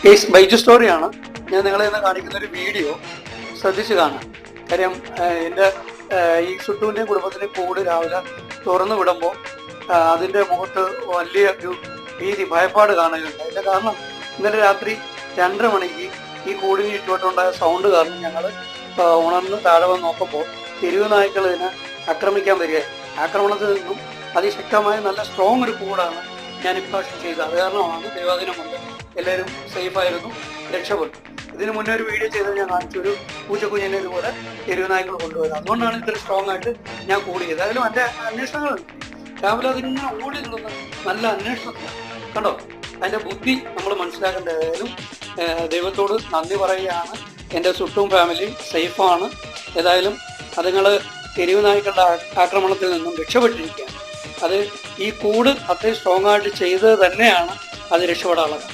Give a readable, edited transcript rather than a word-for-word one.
Case Baiju സ്റ്റോറിയാണ്. ഞാൻ നിങ്ങളെ ഇന്ന് കാണിക്കുന്ന ഒരു വീഡിയോ ശ്രദ്ധിച്ച് കാണാം. കാര്യം എൻ്റെ ഈ ഷുട്ടുവിൻ്റെയും കുടുംബത്തിൻ്റെ കൂട് രാവിലെ തുറന്നു വിടുമ്പോൾ അതിൻ്റെ മുഖത്ത് വലിയ ഒരു ഭീതി, ഭയപ്പാട് കാണുകയുണ്ട്. അതിൻ്റെ കാരണം ഇന്നലെ രാത്രി 2:30 മണിക്ക് ഈ കൂടിന് ചുറ്റുവട്ടുണ്ടായ സൗണ്ട് കാരണം ഞങ്ങൾ ഉണർന്ന് താഴെ വന്ന് നോക്കുമ്പോൾ തെരുവ് നായ്ക്കൾ ഇതിനെ ആക്രമിക്കാൻ വരികയായി. ആക്രമണത്തിൽ നിന്നും അതിശക്തമായ നല്ല സ്ട്രോങ് ഒരു കൂടാണ് ഞാൻ ഇപ്രാവശ്യം ചെയ്തത്. അത് കാരണമാണ് ദൈവാദിനം കൊണ്ട് എല്ലാവരും സേഫായിരുന്നു, രക്ഷപ്പെട്ടു. ഇതിന് മുന്നേ ഒരു വീഡിയോ ചെയ്തത് ഞാൻ കാണിച്ചു, ഒരു പൂച്ചക്കുഞ്ഞിനെ ഇതുപോലെ തെരുവ് നായ്ക്കൾ കൊണ്ടുപോയത്. അതുകൊണ്ടാണ് ഇത്ര സ്ട്രോങ് ആയിട്ട് ഞാൻ കൂടിയത്. അതിലും എൻ്റെ അന്വേഷണങ്ങളുണ്ട്. രാവിലെ അതിങ്ങനെ ഓടി നിന്ന നല്ല അന്വേഷണത്തിലാണ്. കണ്ടോ, അതിൻ്റെ ബുദ്ധി നമ്മൾ മനസ്സിലാക്കേണ്ട. ഏതായാലും ദൈവത്തോട് നന്ദി പറയുകയാണ്. എൻ്റെ ഷുട്ടും ഫാമിലിയും സേഫാണ്. ഏതായാലും അതുങ്ങൾ തെരുവ് നായ്ക്കളുടെ ആക്രമണത്തിൽ നിന്നും രക്ഷപ്പെട്ടിരിക്കുകയാണ്. അത് ഈ കൂട് അത്രയും സ്ട്രോങ് ആയിട്ട് ചെയ്തത് തന്നെയാണ് അത് രക്ഷപ്പെടാനുള്ളത്.